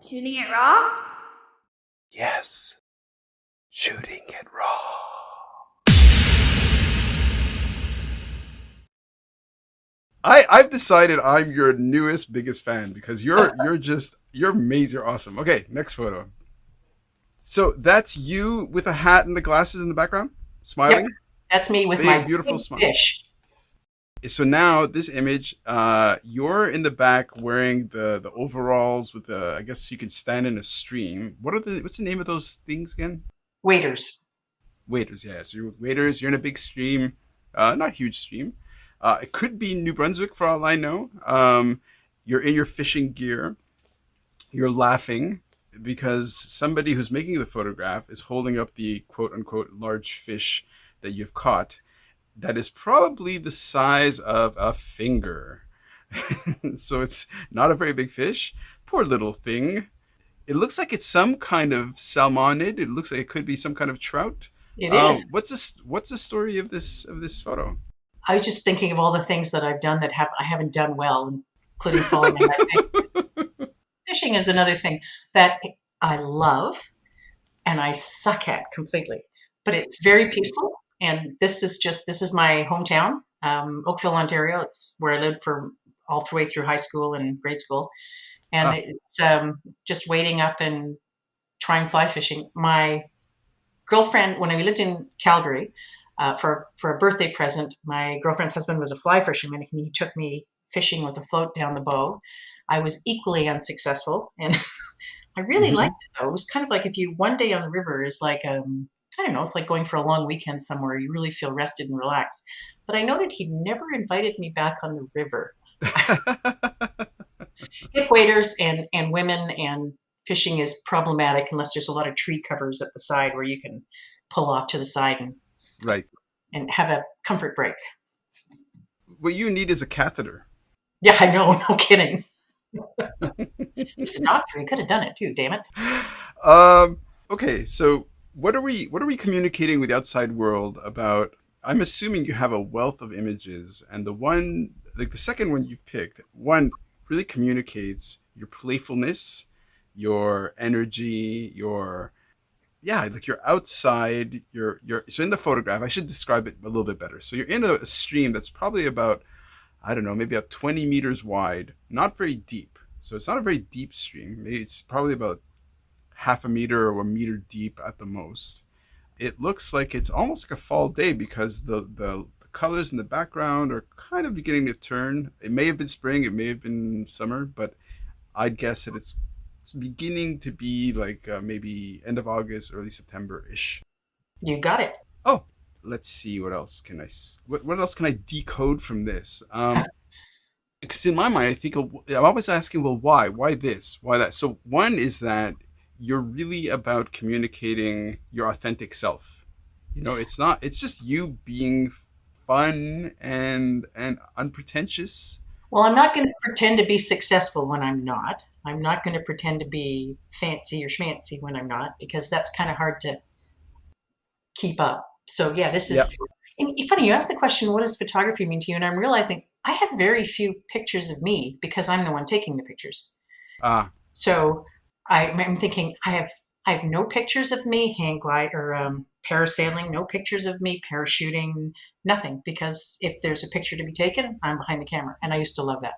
Shooting it raw? Yes. Shooting it raw. I've decided I'm your newest biggest fan because you're amazing, you're awesome. Okay, next photo. So that's you with a hat and the glasses in the background, Yep, smiling. that's me with my Big, beautiful big smile. fish. So now this image, you're in the back wearing the overalls with the. I guess you can stand in a stream. What's the name of those things again? Waders. Waders, yeah. So you're with waders. You're in a big stream, not a huge stream. It could be New Brunswick for all I know. You're in your fishing gear. You're laughing because somebody who's making the photograph is holding up the quote unquote large fish that you've caught. That is probably the size of a finger. So it's not a very big fish. Poor little thing. It looks like it's some kind of salmonid. It looks like it could be some kind of trout. It is. What's the story of this photo? I was just thinking of all the things that I've done that I haven't done well, including falling on my face. Fishing is another thing that I love and I suck at completely, but it's very peaceful. And this is my hometown, Oakville, Ontario. It's where I lived for all the way through high school and grade school. And Ah, it's just wading up and trying fly fishing. My girlfriend, when we lived in Calgary, for a birthday present, my girlfriend's husband was a fly fisherman, and he took me fishing with a float down the bow. I was equally unsuccessful, and I really mhm. liked it though. It was kind of like if you one day on the river is like I don't know, it's like going for a long weekend somewhere. You really feel rested and relaxed. But I noted he never invited me back on the river. Hip waders and women and fishing is problematic unless there's a lot of tree covers at the side where you can pull off to the side Right. and have a comfort break. What you need is a catheter. Yeah, I know, no kidding. He's a doctor. He could have done it too, damn it. Okay, so what are we communicating with the outside world about? I'm assuming you have a wealth of images, and the one like the second one you've picked, one really communicates your playfulness, your energy, your yeah, like you're outside, you're so in the photograph, I should describe it a little bit better. So you're in a stream that's probably about I don't know, maybe about 20 meters wide, not very deep. So it's not a very deep stream. Maybe it's probably about half a meter or a meter deep at the most. It looks like it's almost like a fall day because the colors in the background are kind of beginning to turn. It may have been spring, it may have been summer, but I'd guess that it's beginning to be like maybe end of August, early September ish. You got it. Oh, let's see what else can what else can I decode from this? Because in my mind, I think I'm always asking, well, why this, why that. So one is that you're really about communicating your authentic self. It's not. It's just you being fun and unpretentious. Well, I'm not going to pretend to be successful when I'm not. I'm not going to pretend to be fancy or schmancy when I'm not, because that's kind of hard to keep up. So yeah, this Yeah. is and funny. You asked the question, "What does photography mean to you?" And I'm realizing I have very few pictures of me because I'm the one taking the pictures. Ah. So I'm thinking I have no pictures of me hang glide or parasailing, no pictures of me parachuting, nothing. Because if there's a picture to be taken, I'm behind the camera, and I used to love that.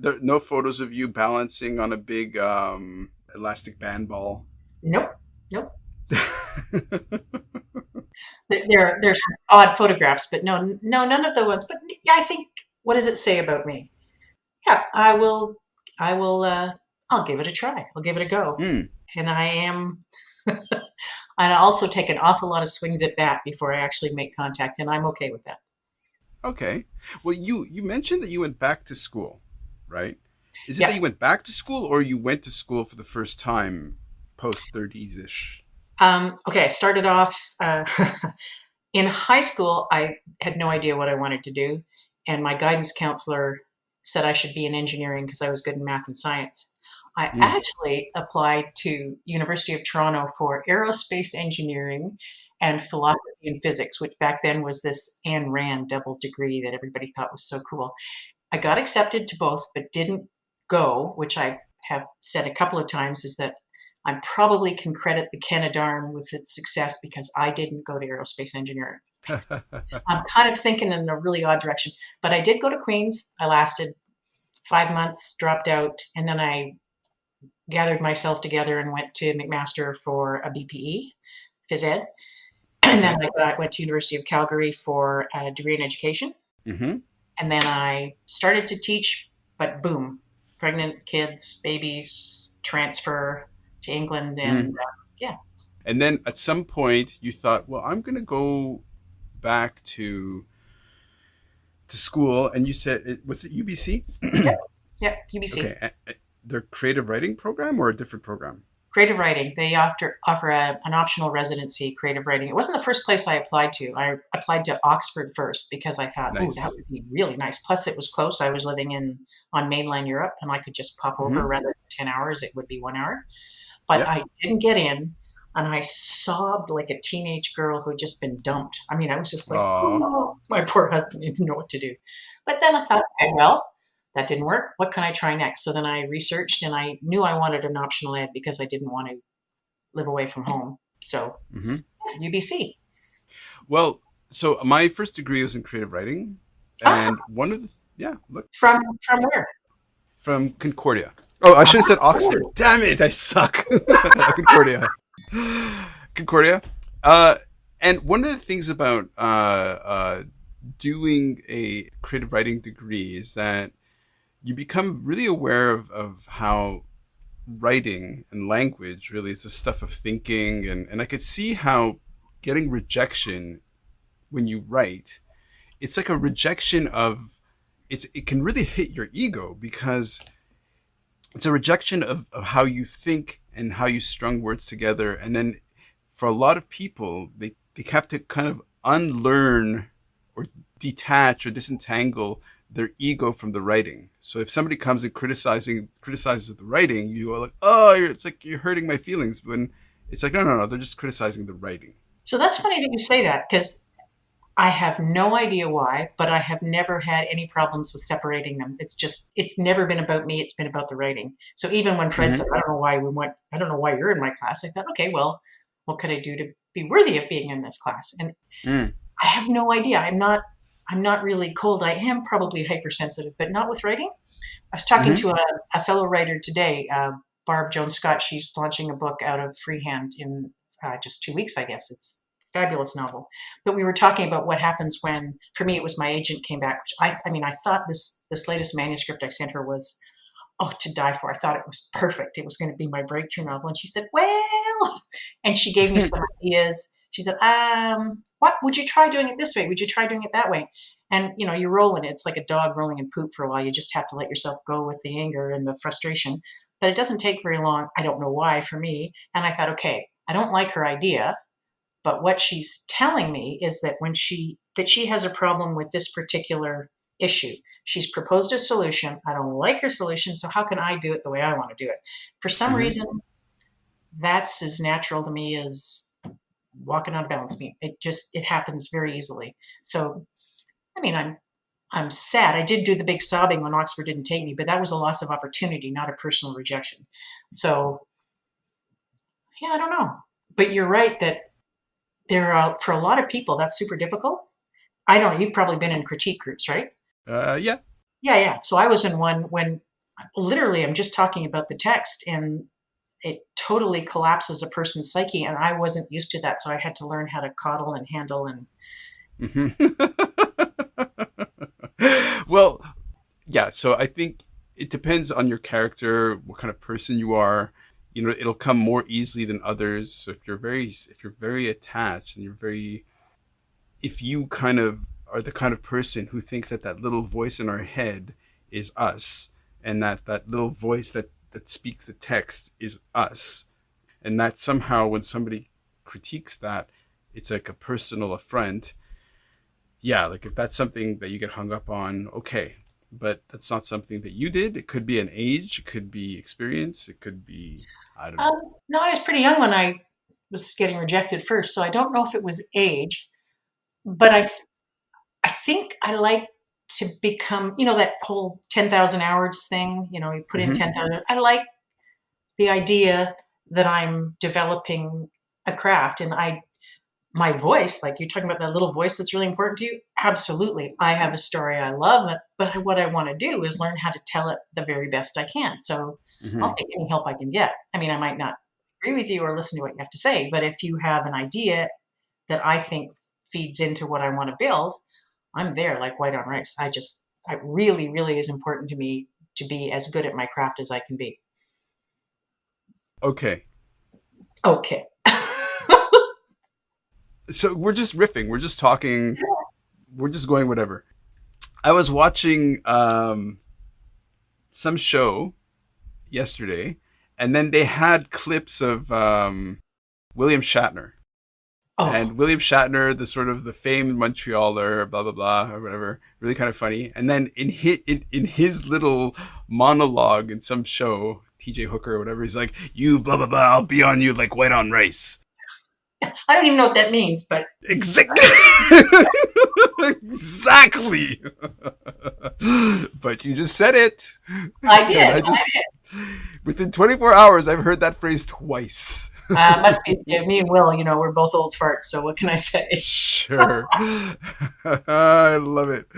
There no photos of you balancing on a big elastic band ball. Nope, nope. There's some odd photographs, but no, no, none of the ones. But yeah, I think what does it say about me? Yeah, I will. I'll give it a try. I'll give it a go. Hmm. And I am. I also take an awful lot of swings at bat before I actually make contact, and I'm okay with that. Okay. Well, you mentioned that you went back to school, right? Is it that Yeah. you went back to school or you went to school for the first time post 30s ish? Okay. I started off in high school. I had no idea what I wanted to do, and my guidance counselor said I should be in engineering because I was good in math and science. I Hmm. actually applied to University of Toronto for aerospace engineering and philosophy and physics, which back then was this Ayn Rand double degree that everybody thought was so cool. I got accepted to both, but didn't go, which I have said a couple of times is that I probably can credit the Canadarm with its success because I didn't go to aerospace engineering. I'm kind of thinking in a really odd direction, but I did go to Queen's. I lasted 5 months, dropped out, and then I gathered myself together and went to McMaster for a BPE, phys ed. And then Okay. I went to University of Calgary for a degree in education. Hmm. And then I started to teach, but boom, pregnant kids, babies, transfer to England, and Mm. yeah, And then at some point you thought, well, I'm going to go back to school, and you said, what's it, UBC? yep, yep, UBC. Okay, their creative writing program or a different program? Creative writing. They offer an optional residency, creative writing. It wasn't the first place I applied to. I applied to Oxford first because I thought, oh, that Nice. would be really nice. Plus, it was close. I was living on mainland Europe, and I could just pop over Hmm. rather than 10 hours. It would be 1 hour. But Yep. I didn't get in, and I sobbed like a teenage girl who had just been dumped. I mean, I was just like, Aw. oh, my poor husband didn't know what to do. But then I thought, okay, well, that didn't work. What can I try next? So then I researched, and I knew I wanted an optional ed because I didn't want to live away from home. So Hmm. UBC. Well, so my first degree was in creative writing, Ah, and one of the, yeah, look, from where? from Concordia. Oh, I should have said Oxford. Oh, Damn it, I suck. Concordia. Concordia. Uh, and one of the things about doing a creative writing degree is that you become really aware of how writing and language really is the stuff of thinking. And I could see how getting rejection when you write, it's like a rejection of, it can really hit your ego because it's a rejection of how you think and how you strung words together. And then for a lot of people, they have to kind of unlearn or detach or disentangle their ego from the writing. So if somebody comes and criticizes the writing, you are like, oh, it's like you're hurting my feelings. When it's like, no, no, no, they're just criticizing the writing. so that's funny that you say that because I have no idea why, but I have never had any problems with separating them. It's just, it's never been about me. It's been about the writing. So even when Fred Mm-hmm. said, I don't know why you're in my class, I thought, okay, well, what could I do to be worthy of being in this class? And Mm. I have no idea. I'm not really cold. I am probably hypersensitive, but not with writing. I was talking Mm-hmm. to a fellow writer today, Barb Jones Scott. She's launching a book out of Freehand in just 2 weeks, I guess. It's a fabulous novel. But we were talking about what happens when, for me, it was my agent came back. Which I mean, I thought this latest manuscript I sent her was to die for. I thought it was perfect. It was going to be my breakthrough novel. And she said, well, and she gave me some ideas. She said, what would you try doing it this way? Would you try doing it that way? And you're rolling it. It's like a dog rolling in poop for a while. You just have to let yourself go with the anger and the frustration. But it doesn't take very long. I don't know why for me. And I thought, okay, I don't like her idea, but what she's telling me is that she has a problem with this particular issue. She's proposed a solution. I don't like her solution, so how can I do it the way I want to do it? For some Mm-hmm. reason, that's as natural to me as walking on a balance beam. It happens very easily. So, I mean, I'm sad. I did do the big sobbing when Oxford didn't take me, but that was a loss of opportunity, not a personal rejection. So, yeah, I don't know. But you're right that there are, for a lot of people, that's super difficult. I don't know. You've probably been in critique groups, right? Yeah. Yeah, yeah. So I was in one when literally I'm just talking about the text and it totally collapses a person's psyche. And I wasn't used to that. So I had to learn how to coddle and handle. And Mm-hmm. Well, yeah. So I think it depends on your character, what kind of person you are. It'll come more easily than others. So if you're very attached and if you kind of are the kind of person who thinks that that little voice in our head is us, and that little voice that speaks the text is us, and that somehow when somebody critiques that, it's like a personal affront. Yeah, like if that's something that you get hung up on, okay, but that's not something that you did. It could be an age, it could be experience, it could be, I don't know. no, I was pretty young when I was getting rejected first. So I don't know if it was age, but I think I like to become, that whole 10,000 hours thing, you put in Hmm. 10,000. I like the idea that I'm developing a craft. And my voice, like you're talking about that little voice that's really important to you. Absolutely. I have a story I love, but what I want to do is learn how to tell it the very best I can. So I'll Hmm. take any help I can get. I mean, I might not agree with you or listen to what you have to say, but if you have an idea that I think feeds into what I want to build, I'm there like white on rice. It really, really is important to me to be as good at my craft as I can be. Okay. Okay. So we're just riffing. We're just talking. We're just going whatever. I was watching some show yesterday, and then they had clips of William Shatner. Oh, And William Shatner, the sort of the famed Montrealer, blah blah blah, or whatever, really kind of funny. And then in his little monologue in some show, T.J. Hooker or whatever, he's like, "You blah blah blah, I'll be on you like white on rice." I don't even know what that means, but Exactly. Exactly. But you just said it, I and did. I just within 24 hours, I've heard that phrase twice. Must be me and Will. We're both old farts. So what can I say? Sure. I love it.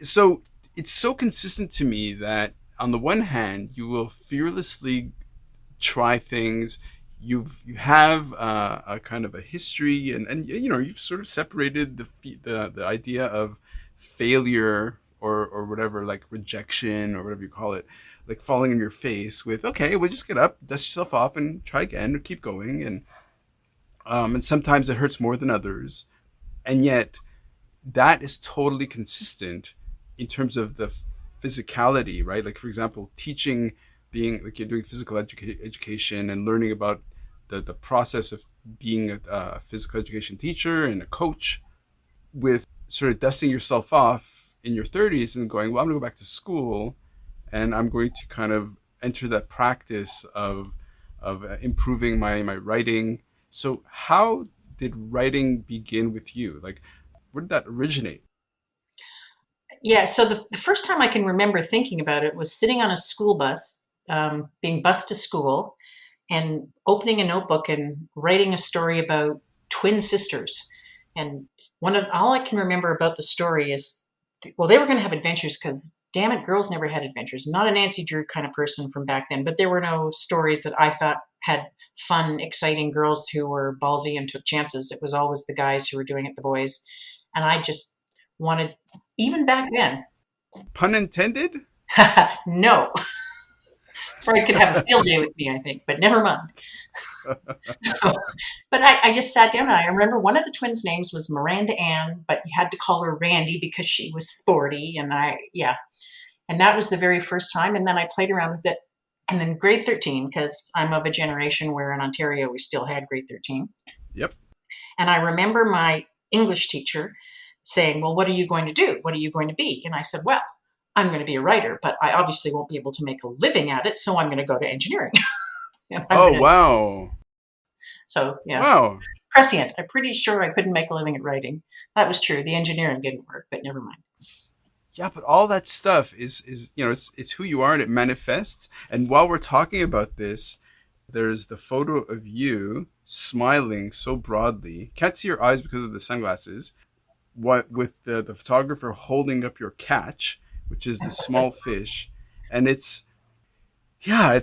So it's so consistent to me that on the one hand, you will fearlessly try things. You have a kind of a history, and you've sort of separated the idea of failure or whatever, like rejection or whatever you call it, like falling on your face with, okay, well, just get up, dust yourself off, and try again, or keep going. And sometimes it hurts more than others, and yet that is totally consistent in terms of the physicality, right? Like, for example, teaching, being like you're doing physical education and learning about the process of being a physical education teacher and a coach, with sort of dusting yourself off in your 30s and going, well, I'm going to go back to school and I'm going to kind of enter that practice of improving my writing. So how did writing begin with you? Like, where did that originate? Yeah. So the first time I can remember thinking about it was sitting on a school bus, being bused to school, and opening a notebook and writing a story about twin sisters. And all I can remember about the story is, well, they were going to have adventures because, damn it, girls never had adventures. I'm not a Nancy Drew kind of person from back then, but there were no stories that I thought had fun, exciting girls who were ballsy and took chances. It was always the guys who were doing it, the boys. And I just wanted, even back then, Pun intended? no, Freud could have a field day with me, I think, but never mind. So, but I just sat down and I remember one of the twins' names was Miranda Ann, but you had to call her Randy because she was sporty. Yeah. And that was the very first time. And then I played around with it. And then grade 13, because I'm of a generation where in Ontario we still had grade 13. Yep. And I remember my English teacher saying, well, what are you going to do? What are you going to be? And I said, well, I'm going to be a writer, but I obviously won't be able to make a living at it. So I'm going to go to engineering. Oh, wow. So, yeah. Wow. Prescient. I'm pretty sure I couldn't make a living at writing. That was true. The engineering didn't work, but never mind. Yeah, but all that stuff is it's who you are and it manifests. And while we're talking about this, there's the photo of you smiling so broadly. Can't see your eyes because of the sunglasses. What with the photographer holding up your catch, which is the small fish, and it's yeah,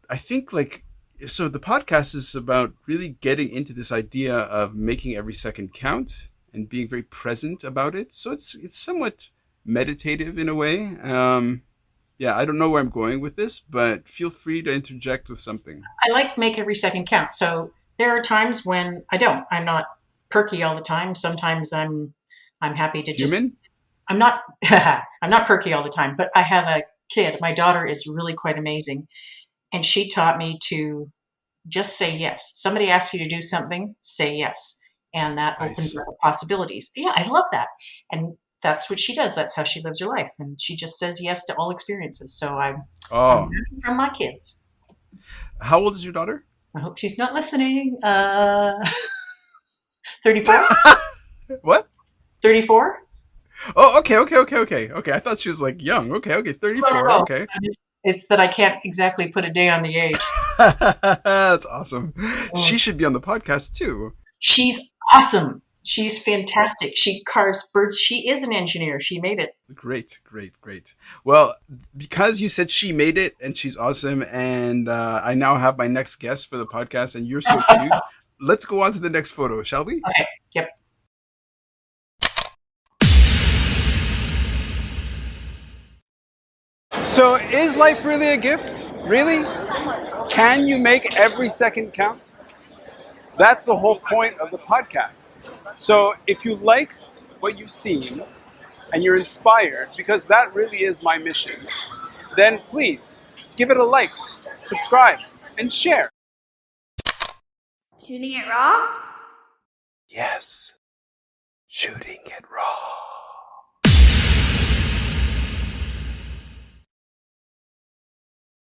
I think like so the podcast is about really getting into this idea of making every second count and being very present about it. So it's somewhat meditative in a way. Yeah, I don't know where I'm going with this, but feel free to interject with something. I like make every second count. So there are times when I don't. I'm not perky all the time. Sometimes I'm happy to Human? just I'm not I'm not perky all the time, but I have a kid. My daughter is really quite amazing. And she taught me to just say yes. Somebody asks you to do something, say yes. And that opens Nice. up possibilities. Yeah, I love that. And that's what she does. That's how she lives her life. And she just says yes to all experiences. So I'm Oh, learning from my kids. how old is your daughter? I hope she's not listening. 34? What? 34? Oh, okay. I thought she was like young. Okay, No, no, 34. no. Okay. It's that I can't exactly put a day on the age. That's awesome. She Mm. should be on the podcast too. She's awesome. She's fantastic. She carves birds. She is an engineer. She made it. Great, great, great. Well, because you said she made it and she's awesome, and I now have my next guest for the podcast, and you're so cute. Let's go on to the next photo, shall we? Okay. Yep. So, is life really a gift? Really? Can you make every second count? That's the whole point of the podcast. So, if you like what you've seen and you're inspired, because that really is my mission, then please give it a like, subscribe, and share. Shooting it raw? Yes, shooting it raw.